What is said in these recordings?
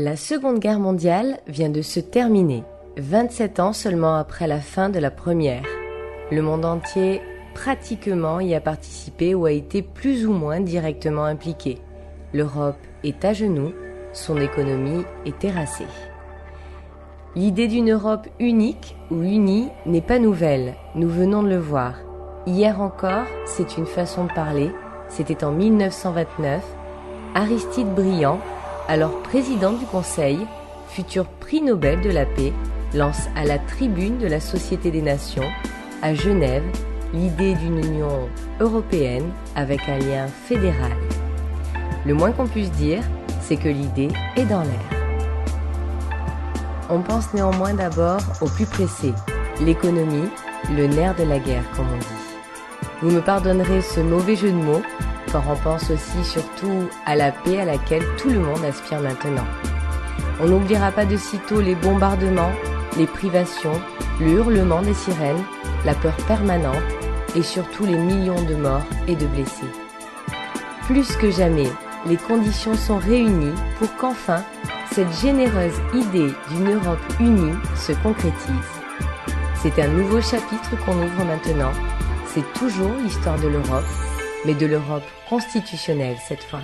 La Seconde Guerre mondiale vient de se terminer, 27 ans seulement après la fin de la Première. Le monde entier, pratiquement, y a participé ou a été plus ou moins directement impliqué. L'Europe est à genoux, son économie est terrassée. L'idée d'une Europe unique ou unie n'est pas nouvelle, nous venons de le voir. Hier encore, c'est une façon de parler, c'était en 1929, Aristide Briand, alors président du Conseil, futur prix Nobel de la paix, lance à la tribune de la Société des Nations, à Genève, l'idée d'une Union européenne avec un lien fédéral. Le moins qu'on puisse dire, c'est que l'idée est dans l'air. On pense néanmoins d'abord au plus pressé, l'économie, le nerf de la guerre, comme on dit. Vous me pardonnerez ce mauvais jeu de mots, car on pense aussi surtout à la paix à laquelle tout le monde aspire maintenant. On n'oubliera pas de sitôt les bombardements, les privations, le hurlement des sirènes, la peur permanente et surtout les millions de morts et de blessés. Plus que jamais, les conditions sont réunies pour qu'enfin, cette généreuse idée d'une Europe unie se concrétise. C'est un nouveau chapitre qu'on ouvre maintenant. C'est toujours l'histoire de l'Europe, mais de l'Europe constitutionnelle cette fois.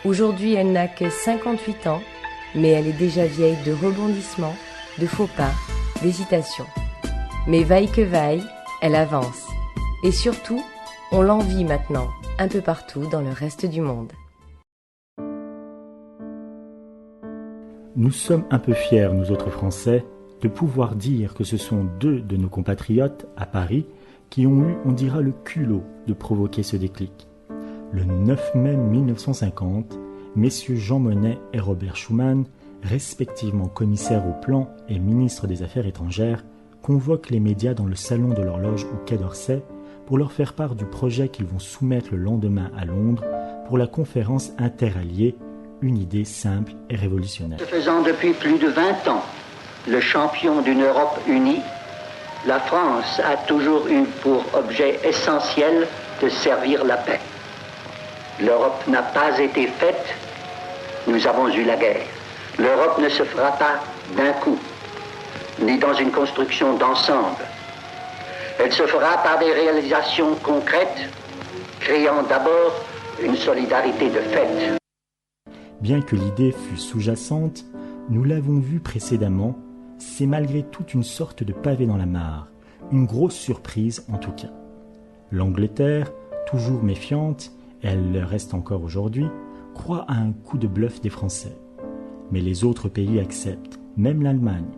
Aujourd'hui, elle n'a que 58 ans, mais elle est déjà vieille de rebondissements, de faux pas, d'hésitations. Mais vaille que vaille, elle avance. Et surtout, on l'envie maintenant, un peu partout dans le reste du monde. Nous sommes un peu fiers, nous autres Français, de pouvoir dire que ce sont deux de nos compatriotes à Paris qui ont eu, on dira, le culot de provoquer ce déclic. Le 9 mai 1950, messieurs Jean Monnet et Robert Schuman, respectivement commissaires au plan et ministres des Affaires étrangères, convoquent les médias dans le salon de l'Horloge au Quai d'Orsay pour leur faire part du projet qu'ils vont soumettre le lendemain à Londres pour la conférence interalliée, une idée simple et révolutionnaire. Se faisant depuis plus de 20 ans le champion d'une Europe unie, la France a toujours eu pour objet essentiel de servir la paix. L'Europe n'a pas été faite, nous avons eu la guerre. L'Europe ne se fera pas d'un coup, ni dans une construction d'ensemble. Elle se fera par des réalisations concrètes, créant d'abord une solidarité de fait. Bien que l'idée fût sous-jacente, nous l'avons vu précédemment, c'est malgré tout une sorte de pavé dans la mare, une grosse surprise en tout cas. L'Angleterre, toujours méfiante, et elle le reste encore aujourd'hui, croit à un coup de bluff des Français. Mais les autres pays acceptent, même l'Allemagne.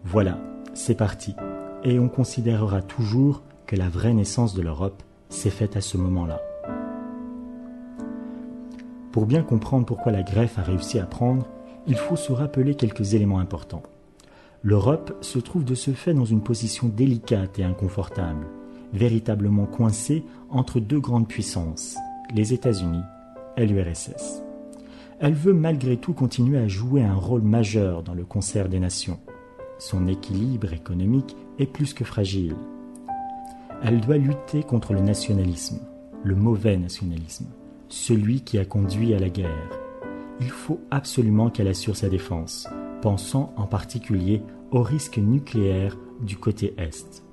Voilà, c'est parti, et on considérera toujours que la vraie naissance de l'Europe s'est faite à ce moment-là. Pour bien comprendre pourquoi la greffe a réussi à prendre, il faut se rappeler quelques éléments importants. L'Europe se trouve de ce fait dans une position délicate et inconfortable, véritablement coincée entre deux grandes puissances, les États-Unis et l'URSS. Elle veut malgré tout continuer à jouer un rôle majeur dans le concert des nations. Son équilibre économique est plus que fragile. Elle doit lutter contre le nationalisme, le mauvais nationalisme, celui qui a conduit à la guerre. Il faut absolument qu'elle assure sa défense, pensant en particulier au risque nucléaire du côté Est.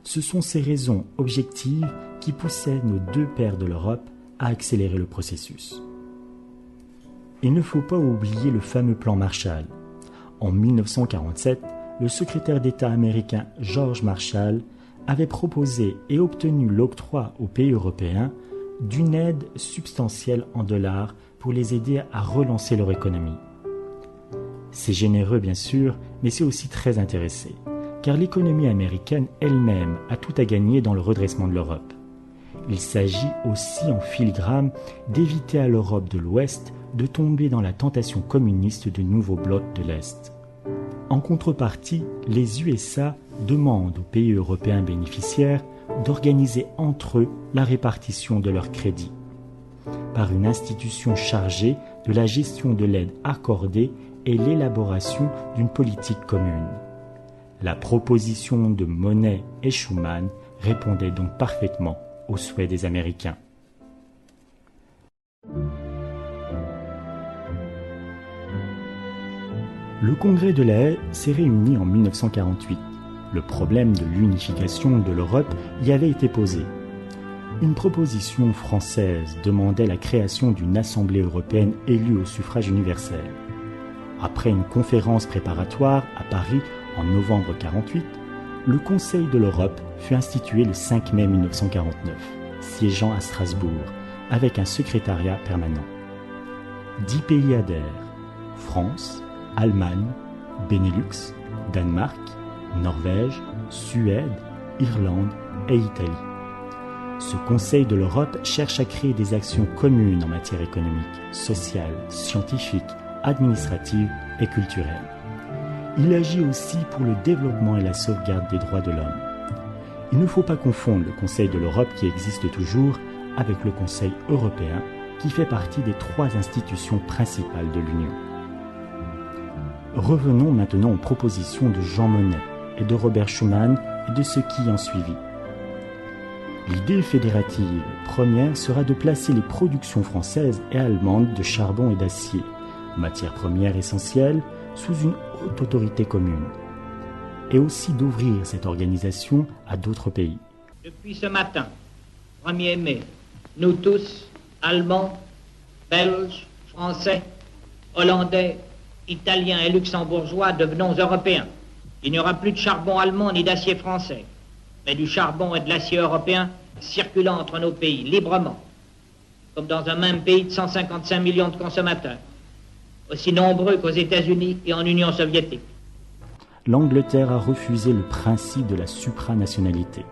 Ce sont ces raisons objectives qui poussaient nos deux pères de l'Europe à accélérer le processus. Il ne faut pas oublier le fameux plan Marshall. En 1947, le secrétaire d'État américain George Marshall avait proposé et obtenu l'octroi aux pays européens d'une aide substantielle en dollars pour les aider à relancer leur économie. C'est généreux bien sûr, mais c'est aussi très intéressé, car l'économie américaine elle-même a tout à gagner dans le redressement de l'Europe. Il s'agit aussi en filigrane d'éviter à l'Europe de l'Ouest de tomber dans la tentation communiste du nouveau bloc de l'Est. En contrepartie, les USA demandent aux pays européens bénéficiaires d'organiser entre eux la répartition de leurs crédits, par une institution chargée de la gestion de l'aide accordée et l'élaboration d'une politique commune. La proposition de Monnet et Schuman répondait donc parfaitement aux souhaits des Américains. Le Congrès de La Haye s'est réuni en 1948. Le problème de l'unification de l'Europe y avait été posé. Une proposition française demandait la création d'une Assemblée européenne élue au suffrage universel. Après une conférence préparatoire à Paris en novembre 1948, le Conseil de l'Europe fut institué le 5 mai 1949, siégeant à Strasbourg, avec un secrétariat permanent. 10 pays adhèrent: France, Allemagne, Benelux, Danemark, Norvège, Suède, Irlande et Italie. Ce Conseil de l'Europe cherche à créer des actions communes en matière économique, sociale, scientifique, administrative et culturelle. Il agit aussi pour le développement et la sauvegarde des droits de l'homme. Il ne faut pas confondre le Conseil de l'Europe qui existe toujours avec le Conseil européen qui fait partie des 3 institutions principales de l'Union. Revenons maintenant aux propositions de Jean Monnet et de Robert Schuman et de ceux qui en suivit. L'idée fédérative première sera de placer les productions françaises et allemandes de charbon et d'acier, matières premières essentielles, sous une haute autorité commune, et aussi d'ouvrir cette organisation à d'autres pays. Depuis ce matin, 1er mai, nous tous, Allemands, Belges, Français, Hollandais, Italiens et Luxembourgeois, devenons Européens. Il n'y aura plus de charbon allemand ni d'acier français, mais du charbon et de l'acier européen circulant entre nos pays librement, comme dans un même pays de 155 millions de consommateurs, aussi nombreux qu'aux États-Unis et en Union soviétique. L'Angleterre a refusé le principe de la supranationalité.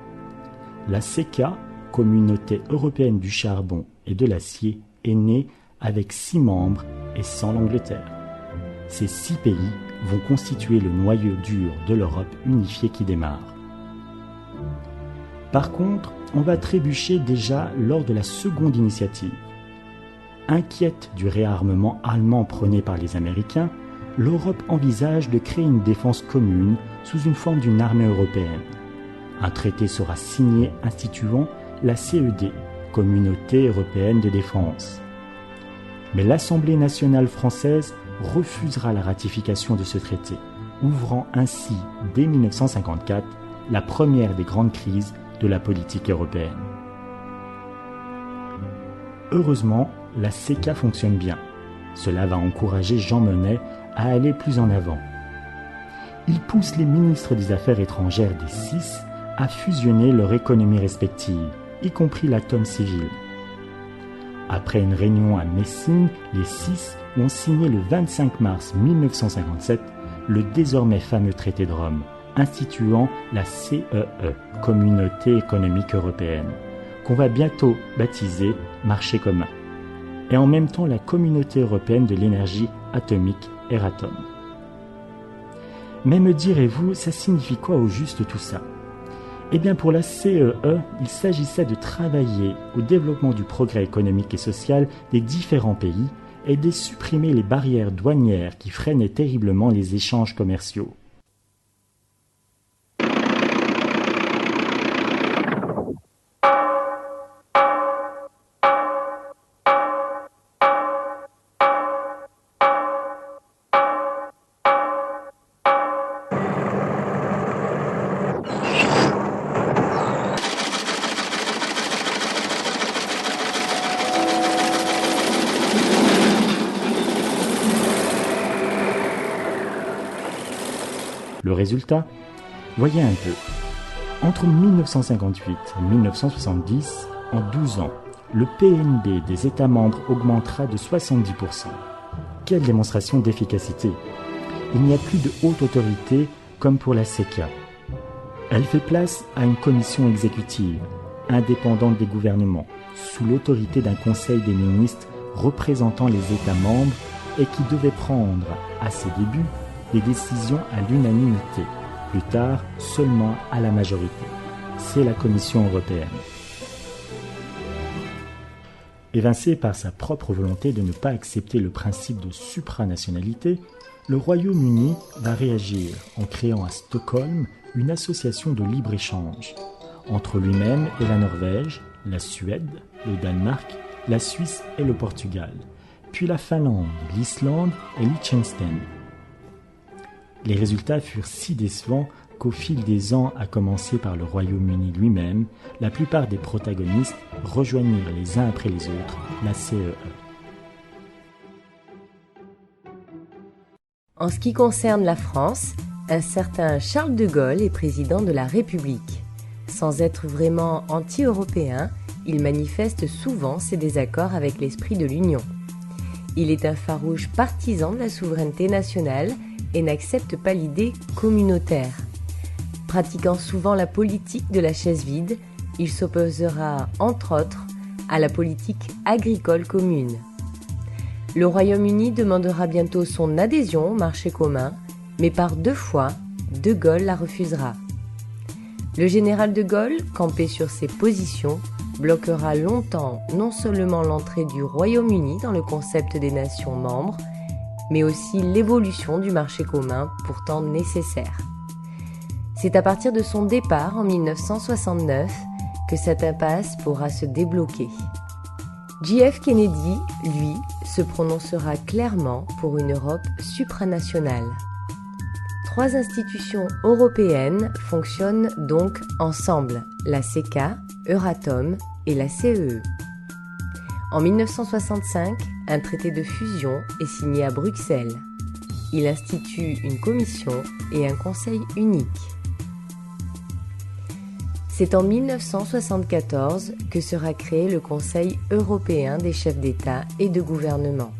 La CECA, Communauté européenne du charbon et de l'acier, est née avec 6 membres et sans l'Angleterre. Ces 6 pays vont constituer le noyau dur de l'Europe unifiée qui démarre. Par contre, on va trébucher déjà lors de la seconde initiative. Inquiète du réarmement allemand prôné par les Américains, l'Europe envisage de créer une défense commune sous une forme d'une armée européenne. Un traité sera signé instituant la CED, Communauté européenne de défense. Mais l'Assemblée nationale française refusera la ratification de ce traité, ouvrant ainsi, dès 1954, la première des grandes crises de la politique européenne. Heureusement, la CECA fonctionne bien. Cela va encourager Jean Monnet à aller plus en avant. Il pousse les ministres des Affaires étrangères des 6 à fusionner leurs économies respectives, y compris l'atome civil. Après une réunion à Messine, les 6 ont signé le 25 mars 1957 le désormais fameux traité de Rome, instituant la CEE, Communauté économique européenne, qu'on va bientôt baptiser Marché commun, et en même temps la Communauté européenne de l'énergie atomique Euratom. Mais me direz-vous, ça signifie quoi au juste tout ça ? Eh bien pour la CEE, il s'agissait de travailler au développement du progrès économique et social des différents pays et de supprimer les barrières douanières qui freinaient terriblement les échanges commerciaux. Le résultat ? Voyez un peu. Entre 1958 et 1970, en 12 ans, le PNB des États membres augmentera de 70%. Quelle démonstration d'efficacité ! Il n'y a plus de haute autorité comme pour la CECA. Elle fait place à une commission exécutive, indépendante des gouvernements, sous l'autorité d'un conseil des ministres représentant les États membres et qui devait prendre, à ses débuts, des décisions à l'unanimité, plus tard seulement à la majorité. C'est la Commission européenne. Évincé par sa propre volonté de ne pas accepter le principe de supranationalité, le Royaume-Uni va réagir en créant à Stockholm une association de libre-échange entre lui-même et la Norvège, la Suède, le Danemark, la Suisse et le Portugal, puis la Finlande, l'Islande et Liechtenstein. Les résultats furent si décevants qu'au fil des ans, à commencer par le Royaume-Uni lui-même, la plupart des protagonistes rejoignirent les uns après les autres la CEE. En ce qui concerne la France, un certain Charles de Gaulle est président de la République. Sans être vraiment anti-européen, il manifeste souvent ses désaccords avec l'esprit de l'Union. Il est un farouche partisan de la souveraineté nationale et n'accepte pas l'idée communautaire. Pratiquant souvent la politique de la chaise vide, il s'opposera, entre autres, à la politique agricole commune. Le Royaume-Uni demandera bientôt son adhésion au marché commun, mais par 2 fois, De Gaulle la refusera. Le général de Gaulle, campé sur ses positions, bloquera longtemps non seulement l'entrée du Royaume-Uni dans le concept des nations membres, mais aussi l'évolution du marché commun pourtant nécessaire. C'est à partir de son départ en 1969 que cette impasse pourra se débloquer. J.F. Kennedy, lui, se prononcera clairement pour une Europe supranationale. 3 institutions européennes fonctionnent donc ensemble, la CECA, Euratom et la CEE. En 1965, un traité de fusion est signé à Bruxelles. Il institue une commission et un conseil unique. C'est en 1974 que sera créé le Conseil européen des chefs d'État et de gouvernement.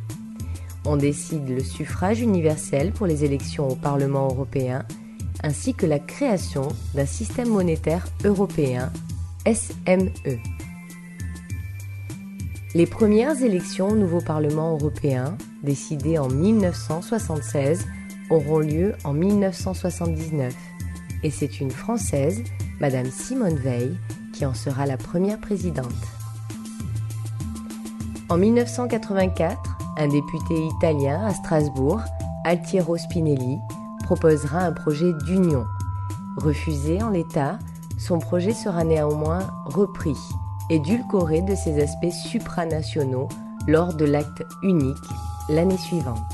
On décide le suffrage universel pour les élections au Parlement européen, ainsi que la création d'un système monétaire européen, SME. Les premières élections au nouveau Parlement européen, décidées en 1976, auront lieu en 1979, et c'est une Française, Madame Simone Veil, qui en sera la première présidente. En 1984, un député italien à Strasbourg, Altiero Spinelli, proposera un projet d'union. Refusé en l'état, son projet sera néanmoins repris, édulcoré de ses aspects supranationaux lors de l'acte unique l'année suivante.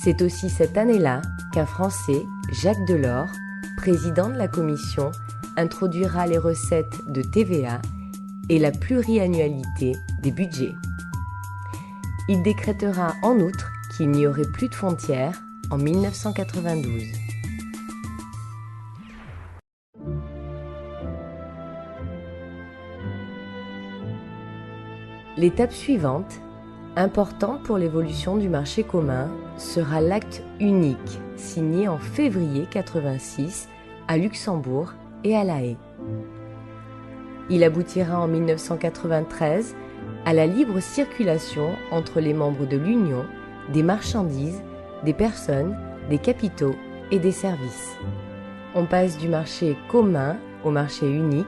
C'est aussi cette année-là qu'un Français, Jacques Delors, président de la Commission, introduira les recettes de TVA et la pluriannualité des budgets. Il décrétera en outre qu'il n'y aurait plus de frontières en 1992. L'étape suivante, importante pour l'évolution du marché commun, sera l'acte unique, signé en février 1986 à Luxembourg et à La Haye. Il aboutira en 1993 à la libre circulation entre les membres de l'Union des marchandises, des personnes, des capitaux et des services. On passe du marché commun au marché unique,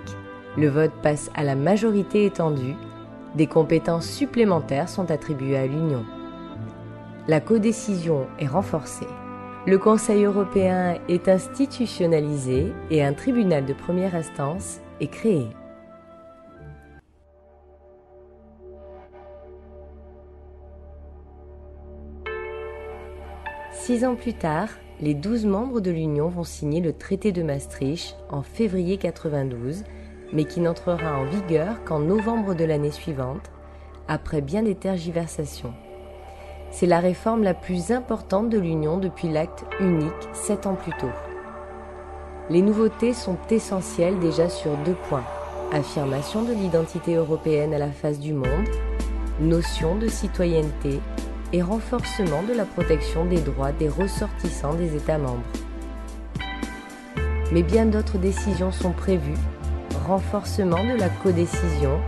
le vote passe à la majorité étendue, des compétences supplémentaires sont attribuées à l'Union. La codécision est renforcée. Le Conseil européen est institutionnalisé et un tribunal de première instance est créé. Six ans plus tard, les 12 membres de l'Union vont signer le traité de Maastricht en février 1992, mais qui n'entrera en vigueur qu'en novembre de l'année suivante, après bien des tergiversations. C'est la réforme la plus importante de l'Union depuis l'acte unique 7 ans plus tôt. Les nouveautés sont essentielles déjà sur 2 points. Affirmation de l'identité européenne à la face du monde, notion de citoyenneté et renforcement de la protection des droits des ressortissants des États membres. Mais bien d'autres décisions sont prévues. Renforcement de la codécision,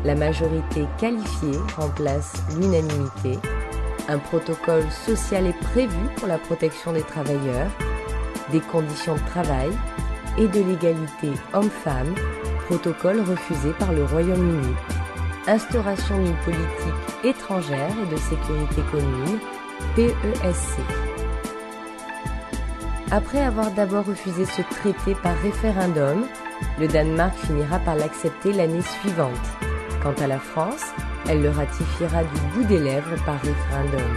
la majorité qualifiée remplace l'unanimité, un protocole social est prévu pour la protection des travailleurs, des conditions de travail et de l'égalité homme-femme, protocole refusé par le Royaume-Uni, instauration d'une politique étrangère et de sécurité commune, PESC. Après avoir d'abord refusé ce traité par référendum, le Danemark finira par l'accepter l'année suivante. Quant à la France, elle le ratifiera du bout des lèvres par référendum.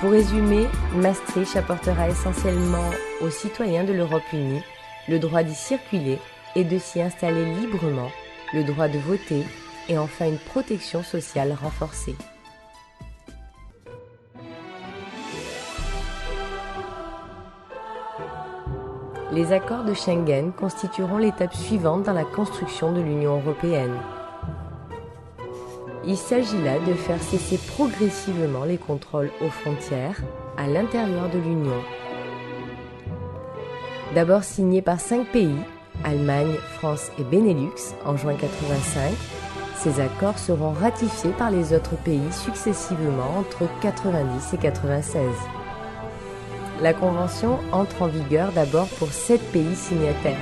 Pour résumer, Maastricht apportera essentiellement aux citoyens de l'Europe unie le droit d'y circuler et de s'y installer librement, le droit de voter et enfin une protection sociale renforcée. Les accords de Schengen constitueront l'étape suivante dans la construction de l'Union européenne. Il s'agit là de faire cesser progressivement les contrôles aux frontières à l'intérieur de l'Union. D'abord signé par 5 pays, Allemagne, France et Benelux, en juin 1985, ces accords seront ratifiés par les autres pays successivement entre 1990 et 1996. La Convention entre en vigueur d'abord pour 7 pays signataires,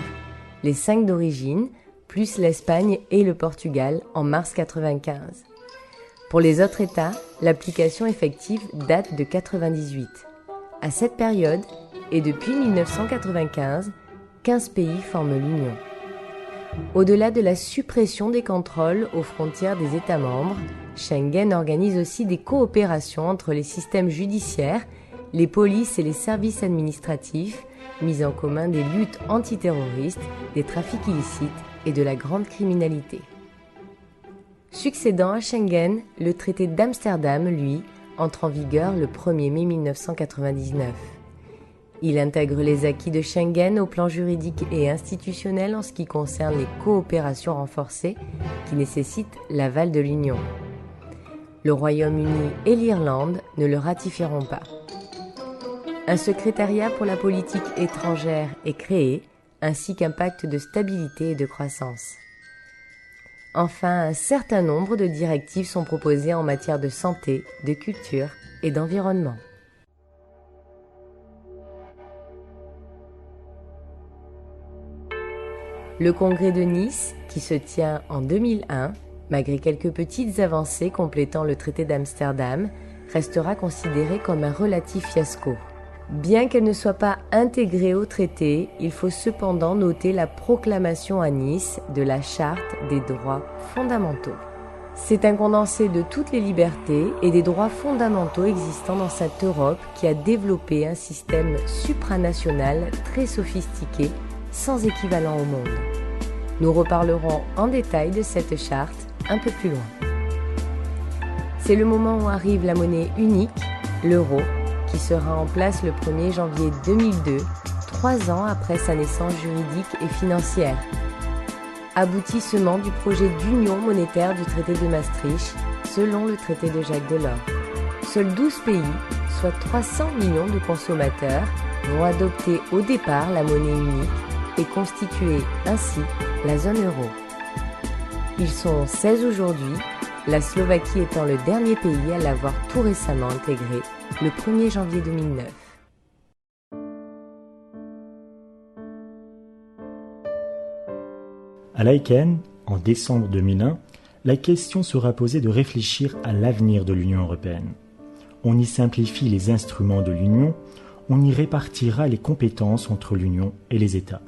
les 5 d'origine, plus l'Espagne et le Portugal en mars 1995. Pour les autres États, l'application effective date de 1998. À cette période, et depuis 1995, 15 pays forment l'Union. Au-delà de la suppression des contrôles aux frontières des États membres, Schengen organise aussi des coopérations entre les systèmes judiciaires, les polices et les services administratifs, mis en commun des luttes antiterroristes, des trafics illicites et de la grande criminalité. Succédant à Schengen, le traité d'Amsterdam, lui, entre en vigueur le 1er mai 1999. Il intègre les acquis de Schengen au plan juridique et institutionnel en ce qui concerne les coopérations renforcées qui nécessitent l'aval de l'Union. Le Royaume-Uni et l'Irlande ne le ratifieront pas. Un secrétariat pour la politique étrangère est créé, ainsi qu'un pacte de stabilité et de croissance. Enfin, un certain nombre de directives sont proposées en matière de santé, de culture et d'environnement. Le congrès de Nice, qui se tient en 2001, malgré quelques petites avancées complétant le traité d'Amsterdam, restera considéré comme un relatif fiasco. Bien qu'elle ne soit pas intégrée au traité, il faut cependant noter la proclamation à Nice de la Charte des droits fondamentaux. C'est un condensé de toutes les libertés et des droits fondamentaux existants dans cette Europe qui a développé un système supranational très sophistiqué, sans équivalent au monde. Nous reparlerons en détail de cette charte un peu plus loin. C'est le moment où arrive la monnaie unique, l'euro, qui sera en place le 1er janvier 2002, 3 ans après sa naissance juridique et financière. Aboutissement du projet d'union monétaire du traité de Maastricht, selon le traité de Jacques Delors. Seuls 12 pays, soit 300 millions de consommateurs, vont adopter au départ la monnaie unique et constituer ainsi la zone euro. Ils sont 16 aujourd'hui, la Slovaquie étant le dernier pays à l'avoir tout récemment intégré, le 1er janvier 2009. À Laeken, en décembre 2001, la question sera posée de réfléchir à l'avenir de l'Union européenne. On y simplifie les instruments de l'Union, on y répartira les compétences entre l'Union et les États.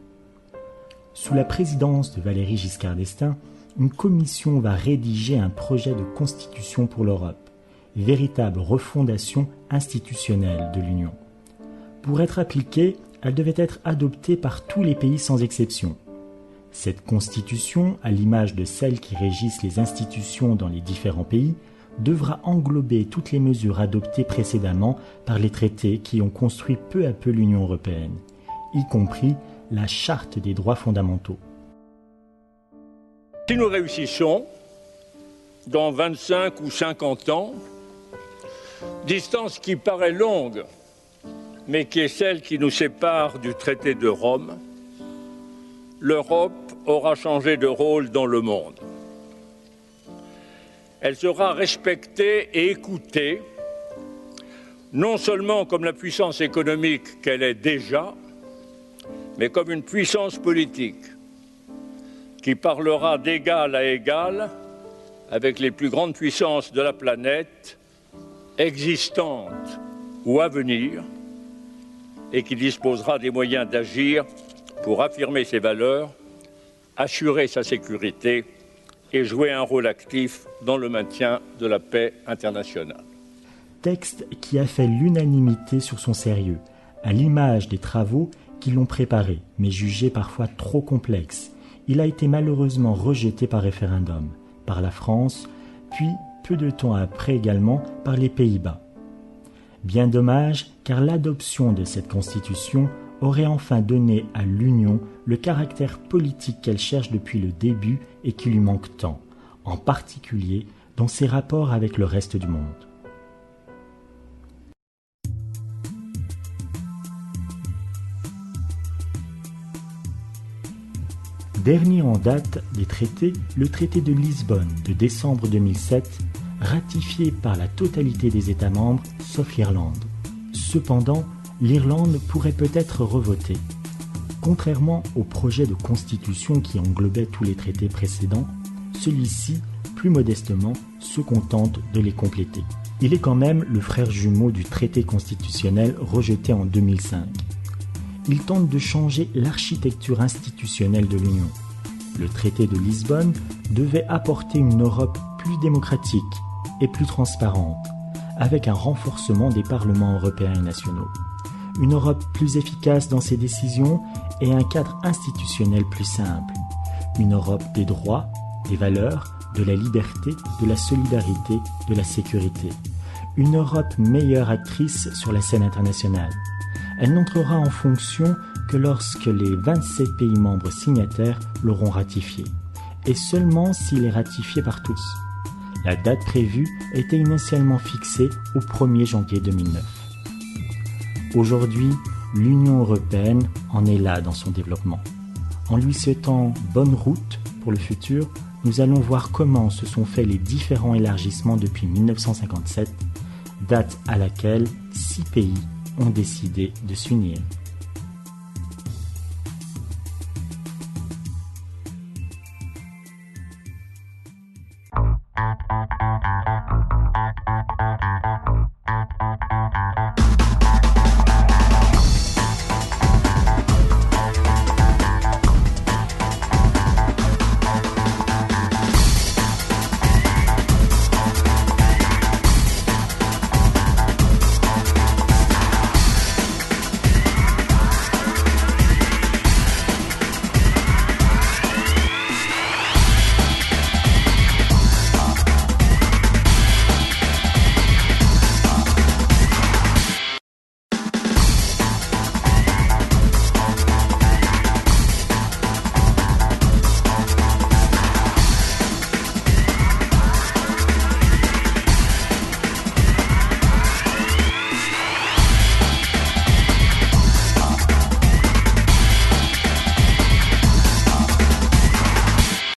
Sous la présidence de Valéry Giscard d'Estaing, une commission va rédiger un projet de constitution pour l'Europe, véritable refondation institutionnelle de l'Union. Pour être appliquée, elle devait être adoptée par tous les pays sans exception. Cette constitution, à l'image de celles qui régissent les institutions dans les différents pays, devra englober toutes les mesures adoptées précédemment par les traités qui ont construit peu à peu l'Union européenne, y compris la Charte des droits fondamentaux. Si nous réussissons, dans 25 ou 50 ans, distance qui paraît longue, mais qui est celle qui nous sépare du traité de Rome, l'Europe aura changé de rôle dans le monde. Elle sera respectée et écoutée, non seulement comme la puissance économique qu'elle est déjà, mais comme une puissance politique qui parlera d'égal à égal avec les plus grandes puissances de la planète, existantes ou à venir, et qui disposera des moyens d'agir pour affirmer ses valeurs, assurer sa sécurité et jouer un rôle actif dans le maintien de la paix internationale. texte qui a fait l'unanimité sur son sérieux, à l'image des travaux qui l'ont préparé, mais jugé parfois trop complexe. Il a été malheureusement rejeté par référendum, par la France, puis peu de temps après également par les Pays-Bas. Bien dommage, car l'adoption de cette constitution aurait enfin donné à l'Union le caractère politique qu'elle cherche depuis le début et qui lui manque tant, en particulier dans ses rapports avec le reste du monde. Dernier en date des traités, le traité de Lisbonne de décembre 2007, ratifié par la totalité des États membres, sauf l'Irlande. Cependant, l'Irlande pourrait peut-être revoter. Contrairement au projet de constitution qui englobait tous les traités précédents, celui-ci, plus modestement, se contente de les compléter. Il est quand même le frère jumeau du traité constitutionnel rejeté en 2005. Il tente de changer l'architecture institutionnelle de l'Union. Le traité de Lisbonne devait apporter une Europe plus démocratique et plus transparente, avec un renforcement des parlements européens et nationaux, une Europe plus efficace dans ses décisions et un cadre institutionnel plus simple, une Europe des droits, des valeurs, de la liberté, de la solidarité, de la sécurité, une Europe meilleure actrice sur la scène internationale. Elle n'entrera en fonction que lorsque les 27 pays membres signataires l'auront ratifié, et seulement s'il est ratifié par tous. La date prévue était initialement fixée au 1er janvier 2009. Aujourd'hui, l'Union européenne en est là dans son développement. En lui souhaitant bonne route pour le futur, nous allons voir comment se sont faits les différents élargissements depuis 1957, date à laquelle 6 pays ont décidé de s'unir.